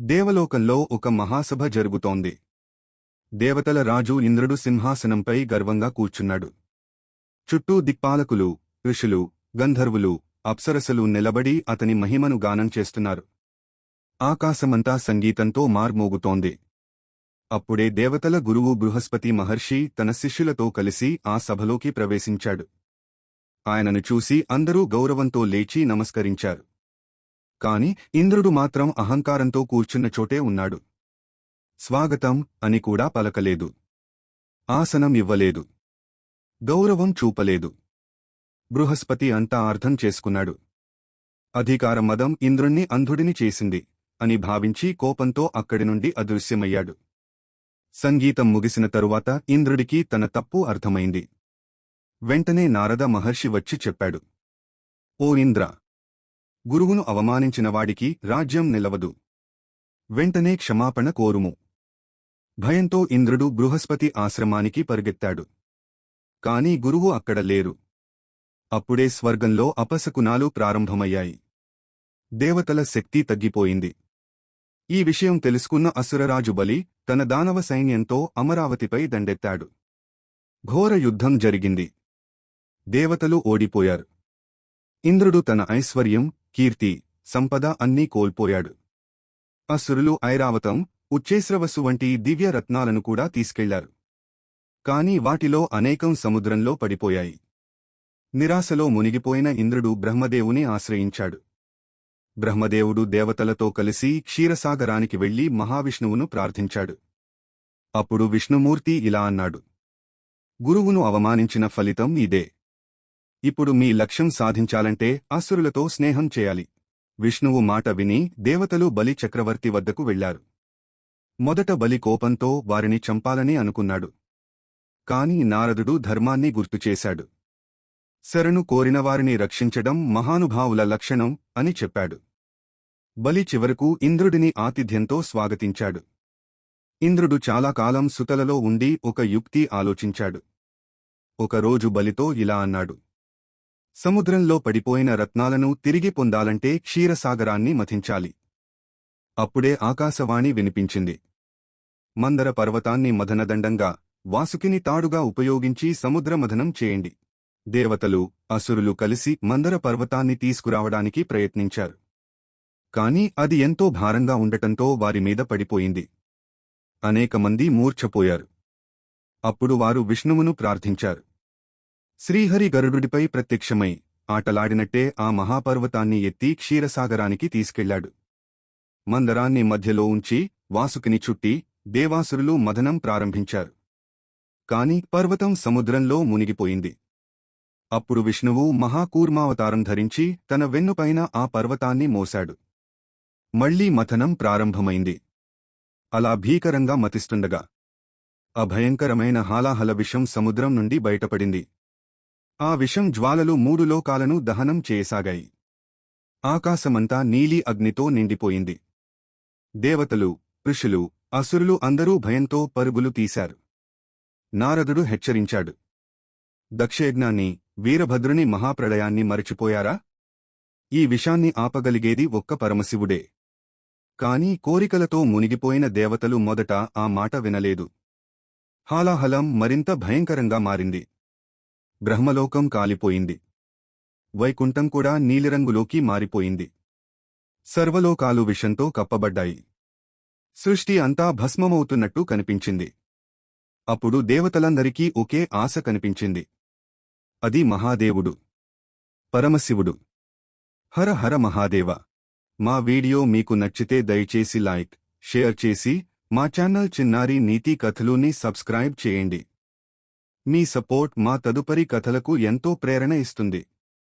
దేవలోకంలో ఒక మహాసభ జరుగుతోంది. దేవతల రాజు ఇంద్రుడు సింహాసనంపై గర్వంగా కూర్చున్నాడు. చుట్టూ దిక్పాలకులు, ఋషులు, గంధర్వులు, అప్సరసలు నిలబడి అతని మహిమను గానం చేస్తున్నారు. ఆకాశమంతా సంగీతంతో మార్మోగుతోంది. అప్పుడే దేవతల గురువు బృహస్పతి మహర్షి తన శిష్యులతో కలిసి ఆ సభలోకి ప్రవేశించాడు. ఆయనను చూసి అందరూ గౌరవంతో లేచి నమస్కరించారు. కాని ఇంద్రుడు మాత్రం అహంకారంతో కూర్చున్న చోటే ఉన్నాడు. స్వాగతం అని కూడా పలకలేదు. ఆసనం ఇవ్వలేదు. గౌరవం చూపలేదు. బృహస్పతి అంతా అర్థం చేసుకున్నాడు. అధికార మదం ఇంద్రుణ్ణి అంధుడిని చేసింది అని భావించి కోపంతో అక్కడి నుండి అదృశ్యమయ్యాడు. సంగీతం ముగిసిన తరువాత ఇంద్రుడికి తన తప్పు అర్థమైంది. వెంటనే నారద మహర్షి వచ్చి చెప్పాడు, ఓ ఇంద్ర! గురువును అవమానించినవాడికి రాజ్యం నిలవదు. వెంటనే క్షమాపణ కోరుము. భయంతో ఇంద్రుడు బృహస్పతి ఆశ్రమానికి పరిగెత్తాడు. కాని గురువు అక్కడ లేరు. అప్పుడే స్వర్గంలో అపశకునాలు ప్రారంభమయ్యాయి. దేవతల శక్తి తగ్గిపోయింది. ఈ విషయం తెలుసుకున్న అసురరాజు బలి తన దానవ సైన్యంతో అమరావతిపై దండెత్తాడు. ఘోర యుద్ధం జరిగింది. దేవతలు ఓడిపోయారు. ఇంద్రుడు తన ఐశ్వర్యం, కీర్తి, సంపద అన్నీ కోల్పోయాడు. అసురులు ఐరావతం, ఉచ్చేశ్రవస్సు వంటి దివ్య రత్నాలను కూడా తీసుకెళ్లారు. కాని వాటిలో అనేకం సముద్రంలో పడిపోయాయి. నిరాశలో మునిగిపోయిన ఇంద్రుడు బ్రహ్మదేవుని ఆశ్రయించాడు. బ్రహ్మదేవుడు దేవతలతో కలిసి క్షీరసాగరానికి వెళ్లి మహావిష్ణువును ప్రార్థించాడు. అప్పుడు విష్ణుమూర్తి ఇలా అన్నాడు, గురువును అవమానించిన ఫలితం ఇదే. ఇప్పుడు మీ లక్ష్యం సాధించాలంటే అసురులతో స్నేహం చేయాలి. విష్ణువు మాట విని దేవతలు బలి చక్రవర్తి వద్దకు వెళ్లారు. మొదట బలి కోపంతో వారిని చంపాలని అనుకున్నాడు. కాని నారదుడు ధర్మాన్ని గుర్తుచేశాడు. శరణు కోరినవారిని రక్షించడం మహానుభావుల లక్షణం అని చెప్పాడు. బలి చివరకు ఇంద్రుడిని ఆతిథ్యంతో స్వాగతించాడు. ఇంద్రుడు చాలా కాలం సుతలలో ఉండి ఒక యుక్తి ఆలోచించాడు. ఒకరోజు బలితో ఇలా అన్నాడు, సముద్రంలో పడిపోయిన రత్నాలను తిరిగి పొందాలంటే క్షీరసాగరాన్ని మథించాలి. అప్పుడే ఆకాశవాణి వినిపించింది. మందర పర్వతాన్ని మథనదండంగా, వాసుకిని తాడుగా ఉపయోగించి సముద్రమథనం చేయండి. దేవతలు, అసురులు కలిసి మందర పర్వతాన్ని తీసుకురావడానికి ప్రయత్నించారు. కాని అది ఎంతో భారంగా ఉండటంతో వారిమీద పడిపోయింది. అనేకమంది మూర్ఛపోయారు. అప్పుడు వారు విష్ణువును ప్రార్థించారు. శ్రీహరి గరుడుడిపై ప్రత్యక్షమై ఆటలాడినట్టే ఆ మహాపర్వతాన్ని ఎత్తి క్షీరసాగరానికి తీసుకెళ్లాడు. మందరాన్ని మధ్యలో ఉంచి వాసుకిని చుట్టి దేవాసురులు మథనం ప్రారంభించారు. కాని పర్వతం సముద్రంలో మునిగిపోయింది. అప్పుడు విష్ణువు మహాకూర్మావతారం ధరించి తన వెన్నుపైన ఆ పర్వతాన్ని మోశాడు. మళ్లీ మథనం ప్రారంభమైంది. అలా భీకరంగా మతిస్తుండగా అభయంకరమైన హాలాహల విషం సముద్రం నుండి బయటపడింది. ఆ విషం జ్వాలలు 3 లోకాలను దహనం చేయసాగాయి. ఆకాశమంతా నీలి అగ్నితో నిండిపోయింది. దేవతలు, ఋషులు, అసురులు అందరూ భయంతో పరుగులు తీశారు. నారదుడు హెచ్చరించాడు, దక్షయజ్ఞాన్ని, వీరభద్రుని మహాప్రళయాన్ని మరచిపోయారా? ఈ విషాన్ని ఆపగలిగేది ఒక్క పరమశివుడే. కాని కోరికలతో మునిగిపోయిన దేవతలు మొదట ఆ మాట వినలేదు. హాలాహలం మరింత భయంకరంగా మారింది. బ్రహ్మలోకం కాలిపోయింది. వైకుంఠం కూడా నీలిరంగులోకి మారిపోయింది. సర్వలోకాలు విషంతో కప్పబడ్డాయి. సృష్టి అంతా భస్మమవుతున్నట్టు కనిపించింది. అప్పుడు దేవతలందరికీ ఒకే ఆశ కనిపించింది. అది మహాదేవుడు, పరమశివుడు. హర హర మహాదేవ! మా వీడియో మీకు నచ్చితే దయచేసి లైక్, షేర్ చేసి మా ఛానల్ చిన్నారి నీతి కథలుని సబ్స్క్రైబ్ చేయండి. మీ సపోర్ట్ మా తదుపరి కథలకు ఎంతో ప్రేరణ ఇస్తుంది.